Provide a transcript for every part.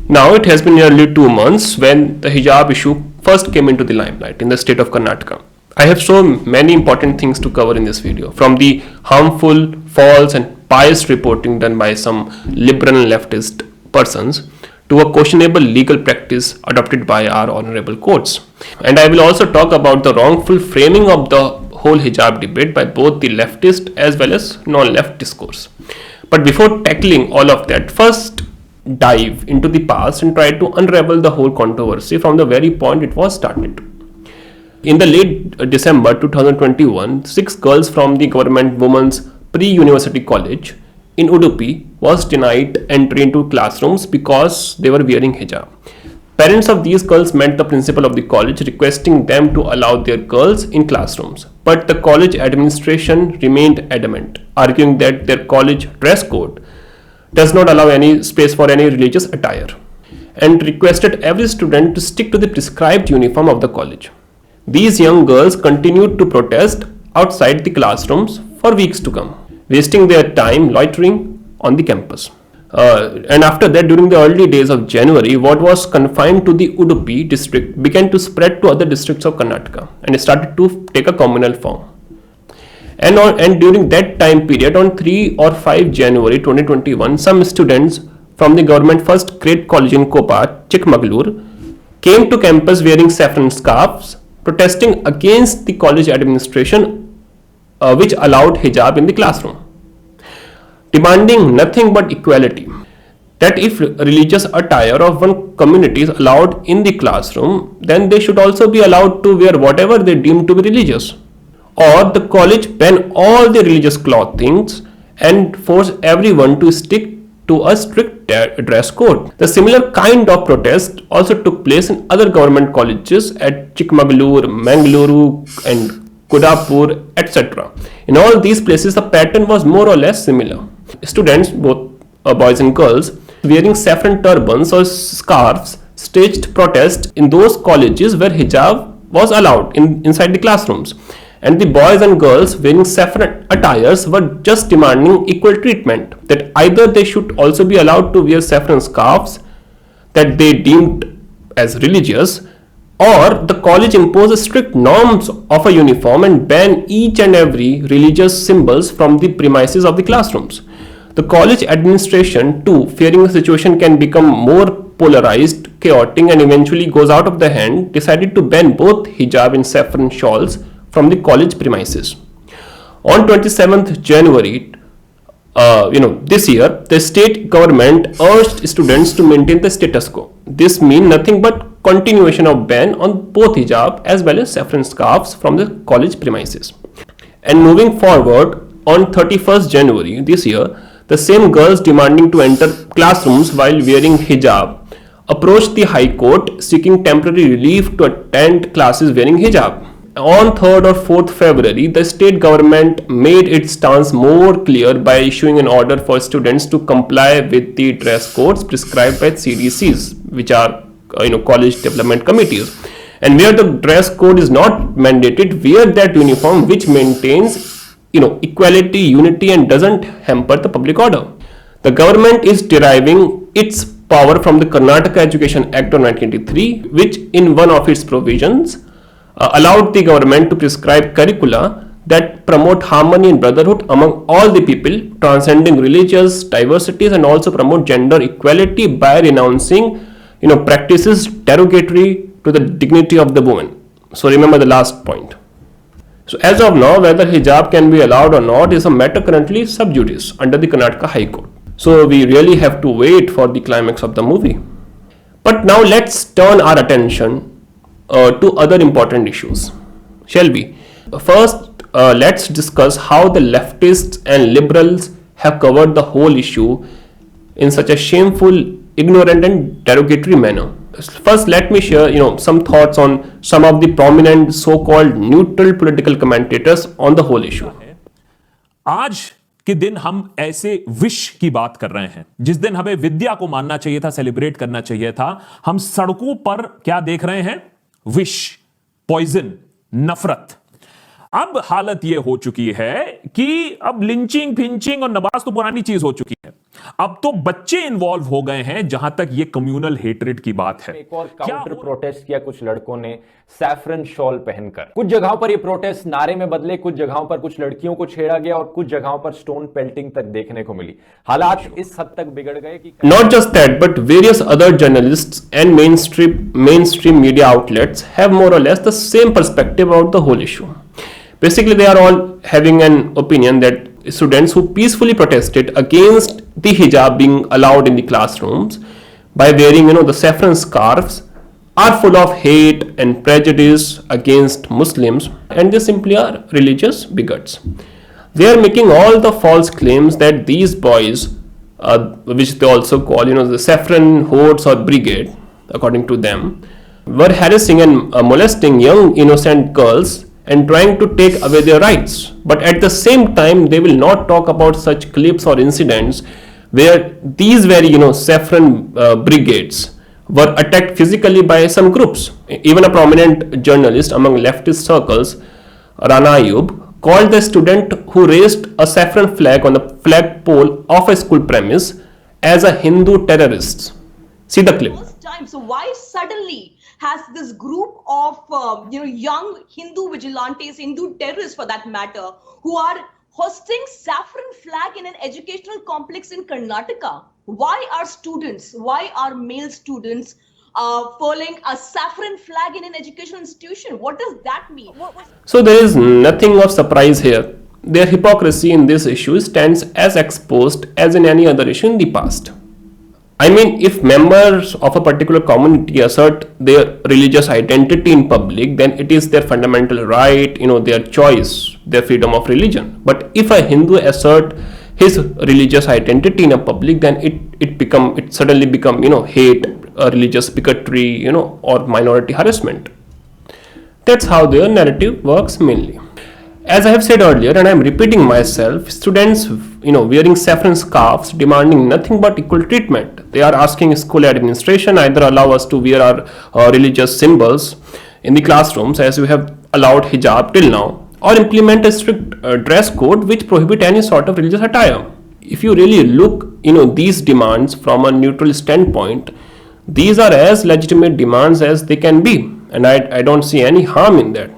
Now, it has been nearly 2 months when the hijab issue first came into the limelight in the state of Karnataka. I have so many important things to cover in this video, from the harmful, false, and biased reporting done by some liberal and leftist persons to a questionable legal practice adopted by our honorable courts. And I will also talk about the wrongful framing of the whole hijab debate by both the leftist as well as non-left discourse. But before tackling all of that, first dive into the past and try to unravel the whole controversy from the very point it was started. In the late December 2021, 6 girls from the government women's pre-university college in Udupi was denied entry into classrooms because they were wearing hijab. Parents of these girls met the principal of the college requesting them to allow their girls in classrooms, but the college administration remained adamant, arguing that their college dress code does not allow any space for any religious attire, and requested every student to stick to the prescribed uniform of the college. These young girls continued to protest outside the classrooms for weeks to come, wasting their time loitering on the campus. And after that, during the early days of January, what was confined to the Udupi district began to spread to other districts of Karnataka, and it started to take a communal form. And during that time period, on 3 or 5 January 2021, some students from the government first grade college in Kopa, Chikmagalur, came to campus wearing saffron scarves, protesting against the college administration which allowed hijab in the classroom, demanding nothing but equality. That if religious attire of one community is allowed in the classroom, then they should also be allowed to wear whatever they deem to be religious. Or the college ban all the religious clothings and force everyone to stick to a strict dress code. The similar kind of protest also took place in other government colleges at Chikmagalur, Mangaluru, and Kodapur, etc. In all these places, the pattern was more or less similar. Students, both boys and girls, wearing saffron turbans or scarves, staged protests in those colleges where hijab was allowed inside the classrooms. And the boys and girls wearing saffron attires were just demanding equal treatment, that either they should also be allowed to wear saffron scarves that they deemed as religious, or the college impose strict norms of a uniform and ban each and every religious symbols from the premises of the classrooms. The college administration, too, fearing the situation can become more polarized, chaotic, and eventually goes out of the hand, decided to ban both hijab and saffron shawls from the college premises. On 27th January, this year, the state government urged students to maintain the status quo. This means nothing but continuation of ban on both hijab as well as saffron scarves from the college premises. And moving forward, on 31st January this year, the same girls demanding to enter classrooms while wearing hijab approached the High Court seeking temporary relief to attend classes wearing hijab. On 3rd or 4th February, the state government made its stance more clear by issuing an order for students to comply with the dress codes prescribed by CDCs, which are college development committees. And where the dress code is not mandated, wear that uniform which maintains equality, unity, and doesn't hamper the public order. The government is deriving its power from the Karnataka Education Act of 1983, which in one of its provisions allowed the government to prescribe curricula that promote harmony and brotherhood among all the people, transcending religious diversities, and also promote gender equality by renouncing practices derogatory to the dignity of the woman. So remember the last point. So as of now, whether hijab can be allowed or not is a matter currently sub judice under the Karnataka High Court. So we really have to wait for the climax of the movie. But now let's turn our attention to other important issues, shall we? First, let's discuss how the leftists and liberals have covered the whole issue in such a shameful, ignorant, and derogatory manner. First, let me share some thoughts on some of the prominent so-called neutral political commentators on the whole issue. आज के दिन हम ऐसे wish की बात कर रहे हैं जिस दिन हमें विद्या को मानना चाहिए था, सेलिब्रेट करना चाहिए था। हम सड़कों पर क्या देख रहे हैं? विश, पॉइजन, नफरत। अब हालत यह हो चुकी है कि अब लिंचिंग फिंचिंग और नमाज तो पुरानी चीज हो चुकी है, अब तो बच्चे इन्वॉल्व हो गए हैं जहां तक ये कम्युनल हेट्रेड की बात है। एक और काउंटर प्रोटेस्ट किया कुछ लड़कों ने सैफरन शॉल पहनकर। कुछ जगहों पर ये प्रोटेस्ट नारे में बदले, कुछ जगहों पर कुछ लड़कियों को छेड़ा गया और कुछ जगहों पर स्टोन पेल्टिंग तक देखने को मिली। हालात इस हद तक बिगड़ गए कि Not just that, but various other journalists and mainstream media outlets have more or less the same perspective about the whole issue. Basically, they are all having an opinion that students who peacefully protested against the hijab being allowed in the classrooms by wearing, the saffron scarves are full of hate and prejudice against Muslims, and they simply are religious bigots. They are making all the false claims that these boys, which they also call, the saffron hordes or brigade, according to them, were harassing and molesting young innocent girls and trying to take away their rights. But at the same time, they will not talk about such clips or incidents where these very, saffron brigades were attacked physically by some groups. Even a prominent journalist among leftist circles, Rana Ayub, called the student who raised a saffron flag on the flagpole of a school premise as a Hindu terrorist. See the clip. First time. So why suddenly has this group of young Hindu vigilantes, Hindu terrorists for that matter, who are hosting saffron flag in an educational complex in Karnataka? Why are male students furling a saffron flag in an educational institution? What does that mean? So there is nothing of surprise here. Their hypocrisy in this issue stands as exposed as in any other issue in the past. I mean, if members of a particular community assert their religious identity in public, then it is their fundamental right, their choice, their freedom of religion. But if a Hindu assert his religious identity in a public, then it suddenly become, hate, religious bigotry, or minority harassment. That's how their narrative works mainly. As I have said earlier, and I am repeating myself, students, wearing saffron scarves demanding nothing but equal treatment. They are asking school administration either allow us to wear our religious symbols in the classrooms as we have allowed hijab till now, or implement a strict dress code which prohibit any sort of religious attire. If you really look, these demands from a neutral standpoint, these are as legitimate demands as they can be, and I don't see any harm in that.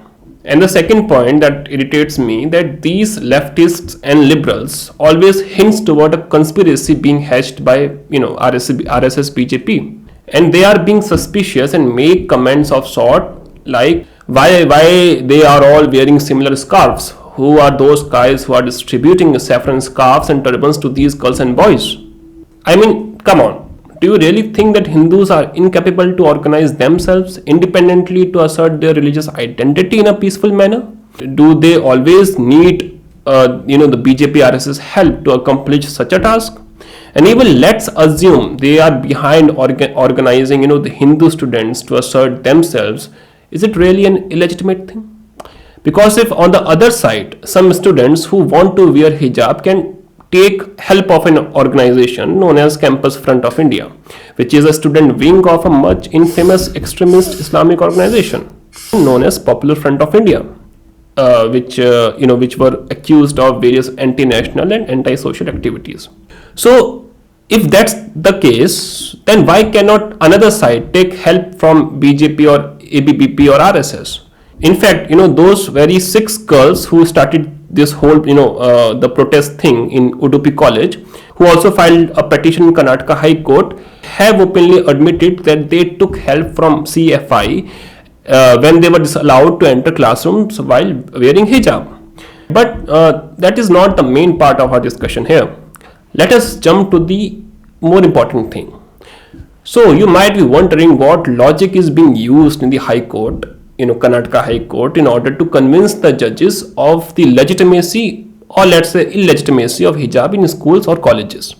And the second point that irritates me, that these leftists and liberals always hints toward a conspiracy being hatched by RSS BJP, and they are being suspicious and make comments of sort like why they are all wearing similar scarves. Who are those guys who are distributing saffron scarves and turbans to these girls and boys? I mean, come on. Do you really think that Hindus are incapable to organize themselves independently to assert their religious identity in a peaceful manner? Do they always need, the BJP RSS help to accomplish such a task? And even let's assume they are behind organizing, the Hindu students to assert themselves. Is it really an illegitimate thing? Because if on the other side, some students who want to wear hijab can take help of an organization known as Campus Front of India, which is a student wing of a much infamous extremist Islamic organization known as Popular Front of India, which were accused of various anti-national and anti-social activities. So if that's the case, then why cannot another side take help from BJP or ABBP or RSS? In fact, those very 6 girls who started this whole, the protest thing in Udupi College, who also filed a petition in Karnataka High Court, have openly admitted that they took help from CFI when they were disallowed to enter classrooms while wearing hijab. But that is not the main part of our discussion here. Let us jump to the more important thing. So you might be wondering what logic is being used in the High Court, Karnataka High Court, in order to convince the judges of the legitimacy or let's say illegitimacy of hijab in schools or colleges.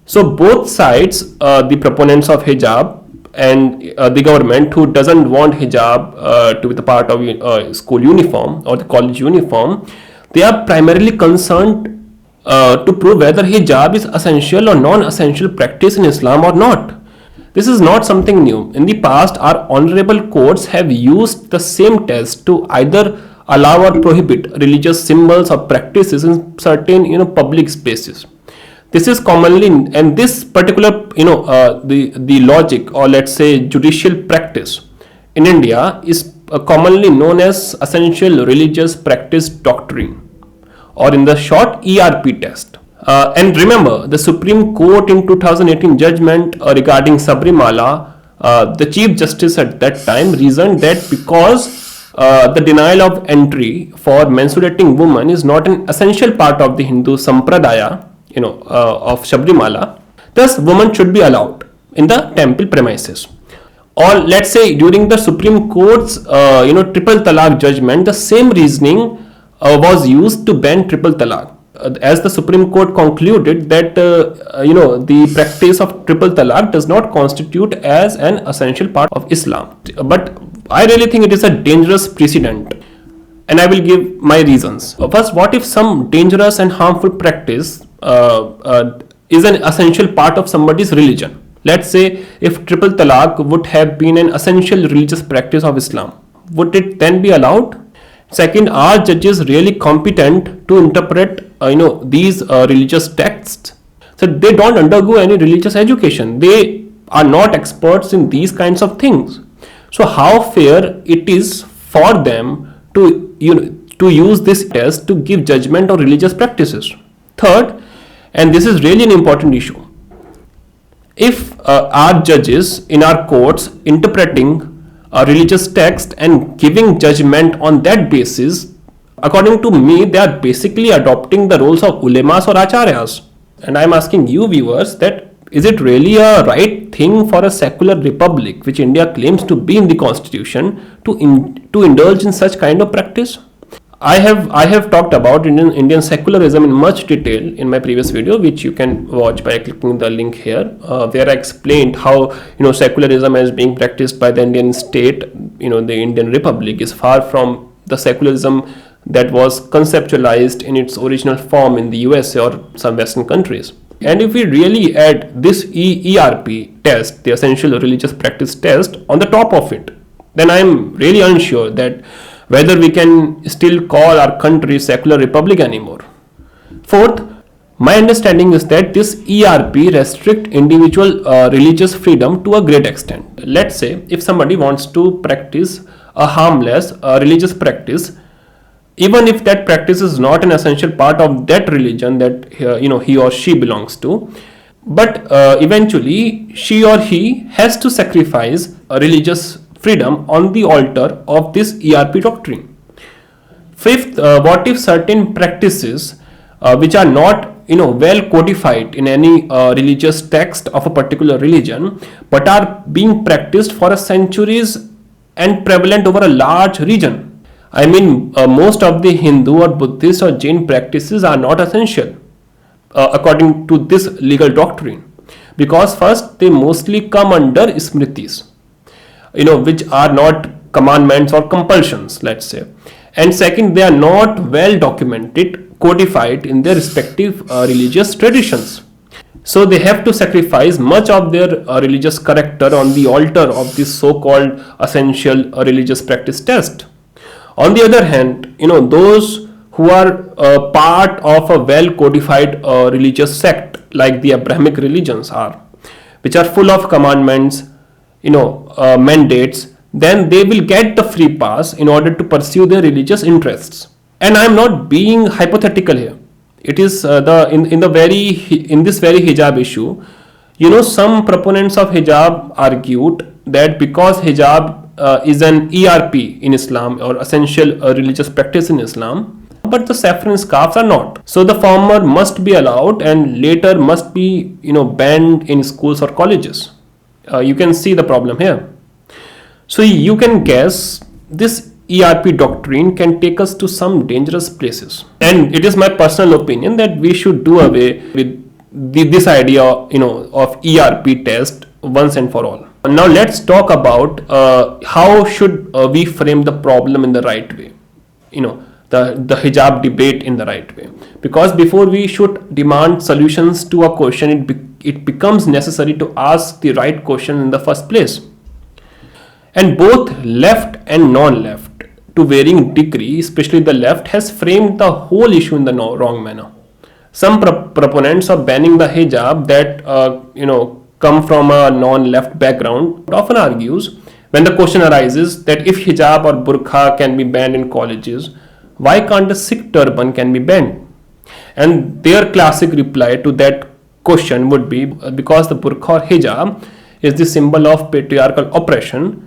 So both sides, the proponents of hijab and the government who doesn't want hijab to be the part of school uniform or the college uniform, they are primarily concerned to prove whether hijab is essential or non-essential practice in Islam or not. This is not something new. In the past, our honorable courts have used the same test to either allow or prohibit religious symbols or practices in certain public spaces. This is commonly, and this particular the logic, or let's say judicial practice in India, is commonly known as Essential Religious Practice Doctrine, or in the short ERP test. And remember, the Supreme Court in 2018 judgment regarding Sabarimala, the Chief Justice at that time reasoned that because the denial of entry for menstruating women is not an essential part of the Hindu Sampradaya, of Sabarimala, thus women should be allowed in the temple premises. Or let's say during the Supreme Court's triple talaq judgment, the same reasoning was used to ban triple talaq, as the Supreme Court concluded that the practice of triple talaq does not constitute as an essential part of Islam. But I really think it is a dangerous precedent, and I will give my reasons. First, what if some dangerous and harmful practice is an essential part of somebody's religion? Let's say if triple talaq would have been an essential religious practice of Islam, would it then be allowed? Second, are judges really competent to interpret these religious texts? So they don't undergo any religious education. They are not experts in these kinds of things. So how fair it is for them to use this test to give judgment on religious practices? Third, and this is really an important issue, if our judges in our courts interpreting a religious text and giving judgment on that basis, according to me, they are basically adopting the roles of ulemas or acharyas. And I am asking you viewers, that is it really a right thing for a secular republic, which India claims to be in the constitution, to indulge in such kind of practice? I have talked about Indian secularism in much detail in my previous video, which you can watch by clicking the link here, where I explained how secularism as being practiced by the Indian state, the Indian Republic, is far from the secularism that was conceptualized in its original form in the USA or some Western countries. And if we really add this ERP test, the Essential Religious Practice test, on the top of it, then I am really unsure that whether we can still call our country secular republic anymore. Fourth, my understanding is that this ERP restrict individual religious freedom to a great extent. Let's say if somebody wants to practice a harmless religious practice, even if that practice is not an essential part of that religion that he or she belongs to, but eventually she or he has to sacrifice a religious freedom on the altar of this ERP doctrine. Fifth, what if certain practices which are not well codified in any religious text of a particular religion, but are being practiced for centuries and prevalent over a large region? I mean, most of the Hindu or Buddhist or Jain practices are not essential according to this legal doctrine, because first, they mostly come under smritis, which are not commandments or compulsions, let's say. And second, they are not well documented, codified in their respective religious traditions. So they have to sacrifice much of their religious character on the altar of this so-called essential religious practice test. On the other hand, those who are part of a well codified religious sect like the Abrahamic religions are, which are full of commandments, mandates, then they will get the free pass in order to pursue their religious interests. And I am not being hypothetical here. It is in this very hijab issue, some proponents of hijab argued that because hijab is an ERP in Islam, or essential religious practice in Islam, but the saffron scarves are not. So the former must be allowed and later must be banned in schools or colleges. You can see the problem here. So you can guess this ERP doctrine can take us to some dangerous places. And it is my personal opinion that we should do away with this idea of ERP test once and for all. Now let's talk about how should we frame the problem in the right way, the hijab debate in the right way. Because before we should demand solutions to a question, it becomes necessary to ask the right question in the first place. And both left and non-left, to varying degree, especially the left, has framed the whole issue in the wrong manner. Some proponents of banning the hijab that come from a non-left background often argues, when the question arises that if hijab or burqa can be banned in colleges, why can't a Sikh turban can be banned? And their classic reply to that question would be because the burqa or hijab is the symbol of patriarchal oppression,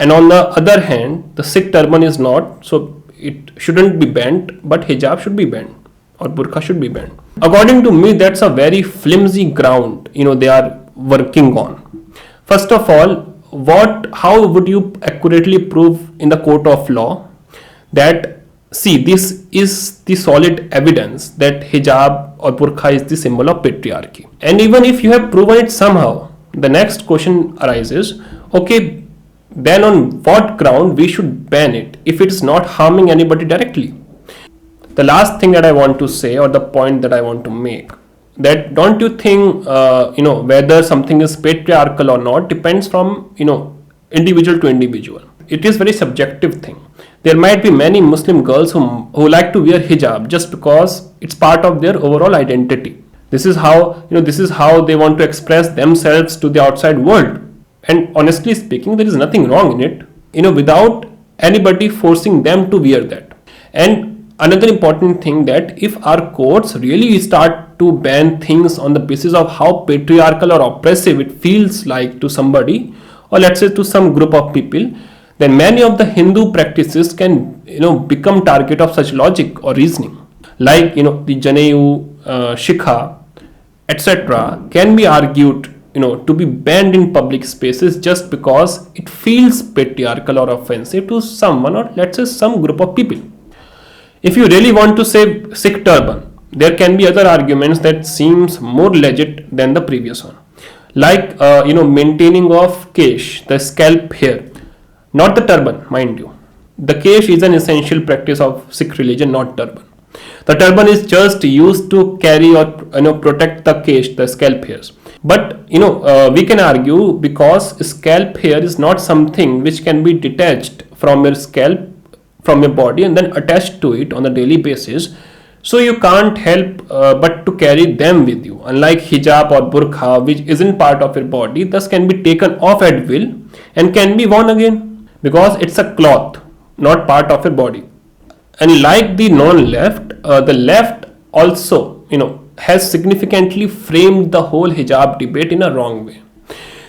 and on the other hand the Sikh turban is not, so it shouldn't be banned, but hijab should be banned or burqa should be banned. According to me, that's a very flimsy ground they are working on. First of all, how would you accurately prove in the court of law that, see, this is the solid evidence that hijab or burqa is the symbol of patriarchy? And even if you have proven it somehow, the next question arises, okay, then on what ground we should ban it if it's not harming anybody directly? The last thing that I want to say, or the point that I want to make, that don't you think whether something is patriarchal or not depends from individual to individual. It is very subjective thing. There might be many Muslim girls who like to wear hijab just because it's part of their overall identity. This is how they want to express themselves to the outside world, and honestly speaking, there is nothing wrong in it without anybody forcing them to wear that. And another important thing, that if our courts really start to ban things on the basis of how patriarchal or oppressive it feels like to somebody, or let's say to some group of people, then many of the Hindu practices can become target of such logic or reasoning. Like the Janeyu, Shikha, etc. can be argued to be banned in public spaces just because it feels patriarchal or offensive to someone, or let's say some group of people. If you really want to say Sikh turban, there can be other arguments that seems more legit than the previous one, like maintaining of kesh, the scalp hair, not the turban, mind you. The kesh is an essential practice of Sikh religion, not turban. The turban is just used to carry or protect the kesh, the scalp hairs. But we can argue, because scalp hair is not something which can be detached from your scalp, from your body, and then attached to it on a daily basis, so you can't help but to carry them with you. Unlike hijab or burqa, which isn't part of your body, thus can be taken off at will and can be worn again, because it's a cloth, not part of your body. And like the non-left, the left also has significantly framed the whole hijab debate in a wrong way.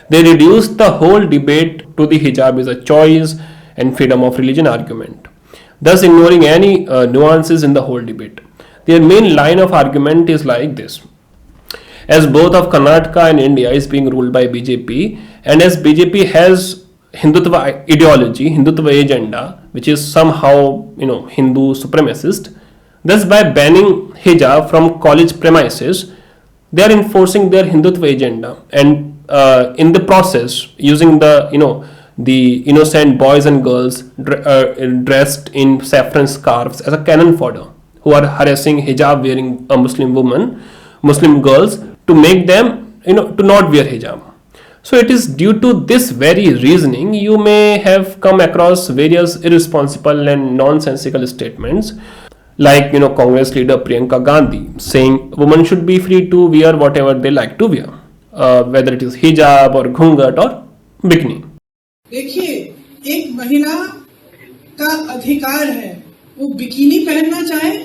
They reduced the whole debate to the hijab is a choice and freedom of religion argument, thus ignoring any nuances in the whole debate. Their main line of argument is like this: as both of Karnataka and India is being ruled by BJP, and as BJP has Hindutva ideology, Hindutva agenda, which is somehow Hindu supremacist, thus by banning hijab from college premises, they are enforcing their Hindutva agenda, and in the process using the innocent boys and girls dressed in saffron scarves as a cannon fodder, who are harassing hijab wearing Muslim girls, to make them to not wear hijab. So it is due to this very reasoning you may have come across various irresponsible and nonsensical statements, like Congress leader Priyanka Gandhi saying women should be free to wear whatever they like to wear, whether it is hijab or ghungat or bikini. देखिए, एक महिला का अधिकार है, वो bikini पहनना चाहे,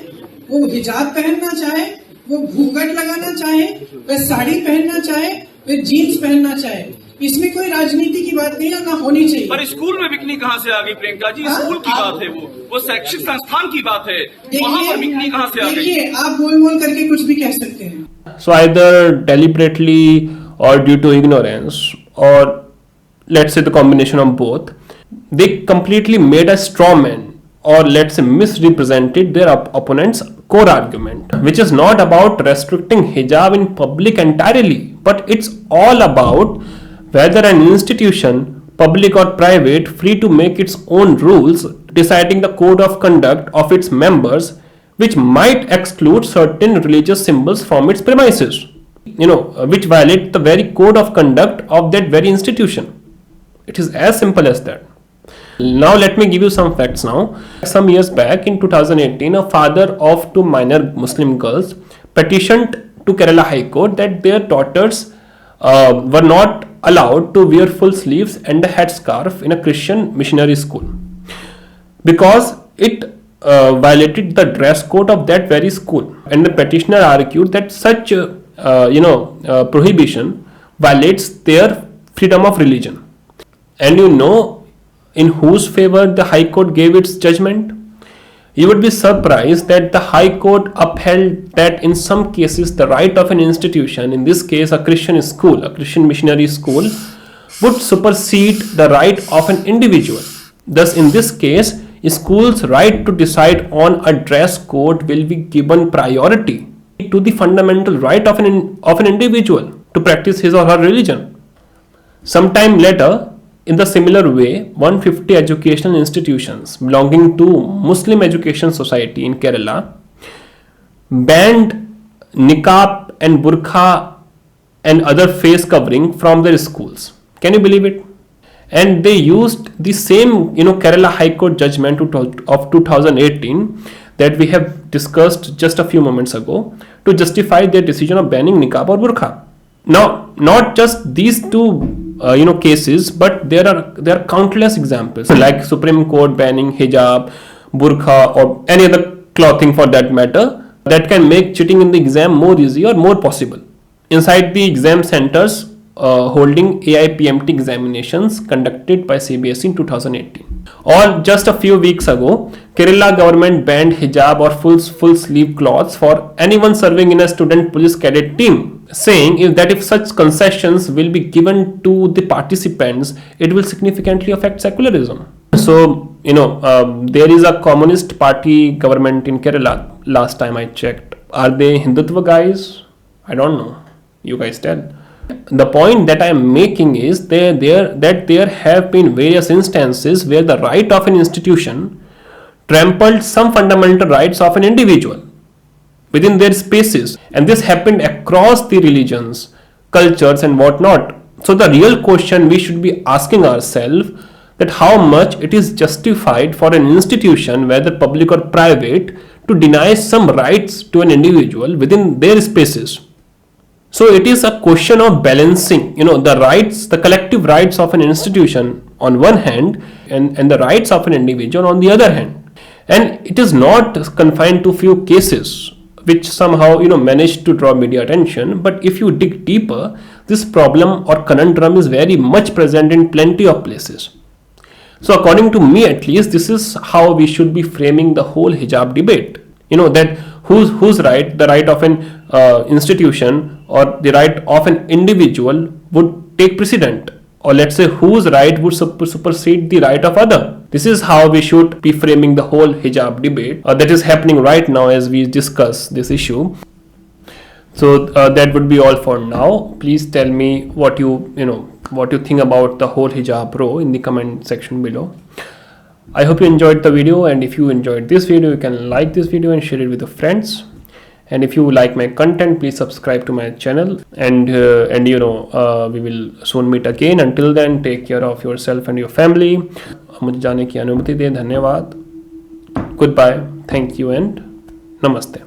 वो हिजाब पहनना चाहे, वो घूंघट लगाना चाहे, वह साड़ी पहनना चाहे, वह जीन्स पहनना चाहे। इसमें कोई राजनीति की बात नहीं है, ना होनी चाहिए। पर स्कूल में बिकनी कहाँ से आ गई प्रियंका जी? स्कूल की बात है, वो शैक्षिक संस्थान की बात है, वहाँ पर बिकनी कहाँ से आ गई? देखिए, आप बोल करके कुछ भी कह सकते हैं। So either deliberately or due to ignorance, or let's say the combination of both, they completely made a straw man, or let's say misrepresented their opponent's core argument, which is not about restricting hijab in public entirely, but it's all about whether an institution, public or private, free to make its own rules, deciding the code of conduct of its members, which might exclude certain religious symbols from its premises, which violate the very code of conduct of that very institution. It is as simple as that. Now let me give you some facts now. Some years back in 2018, a father of two minor Muslim girls petitioned to Kerala High Court that their daughters were not allowed to wear full sleeves and a headscarf in a Christian missionary school because it violated the dress code of that very school. And the petitioner argued that such prohibition violates their freedom of religion. And you know in whose favor the High Court gave its judgment? You would be surprised that the High Court upheld that in some cases the right of an institution, in this case a Christian school, a Christian missionary school, would supersede the right of an individual. Thus, in this case, a school's right to decide on a dress code will be given priority to the fundamental right of an individual to practice his or her religion. Sometime later, in the similar way, 150 educational institutions belonging to Muslim Education Society in Kerala banned niqab and burqa and other face covering from their schools. Can you believe it? And they used the same, Kerala High Court judgment of 2018 that we have discussed just a few moments ago to justify their decision of banning niqab or burqa. Now, not just these two cases, but there are countless examples like Supreme Court banning hijab, burqa or any other clothing for that matter that can make cheating in the exam more easy or more possible. Inside the exam centers holding AIPMT examinations conducted by CBSE in 2018. Or just a few weeks ago, Kerala government banned hijab or full sleeve cloths for anyone serving in a student police cadet team, saying if such concessions will be given to the participants, it will significantly affect secularism. So, there is a communist party government in Kerala, last time I checked. Are they Hindutva guys? I don't know. You guys tell. The point that I am making is that there have been various instances where the right of an institution trampled some fundamental rights of an individual within their spaces, and this happened across the religions, cultures and whatnot. So the real question we should be asking ourselves that how much it is justified for an institution, whether public or private, to deny some rights to an individual within their spaces. So it is a question of balancing, the rights, the collective rights of an institution on one hand and the rights of an individual on the other hand. And it is not confined to few cases which somehow, managed to draw media attention. But if you dig deeper, this problem or conundrum is very much present in plenty of places. So according to me at least, this is how we should be framing the whole hijab debate. That whose right, the right of an institution or the right of an individual would take precedent, or let's say whose right would supersede the right of other. This is how we should be framing the whole hijab debate that is happening right now as we discuss this issue. So that would be all for now. Please tell me what you think about the whole hijab row in the comment section below. I hope you enjoyed the video, and if you enjoyed this video, you can like this video and share it with your friends. And if you like my content, please subscribe to my channel, and we will soon meet again. Until then, take care of yourself and your family. मुझे जाने की अनुमति दें, धन्यवाद. Goodbye, thank you and namaste.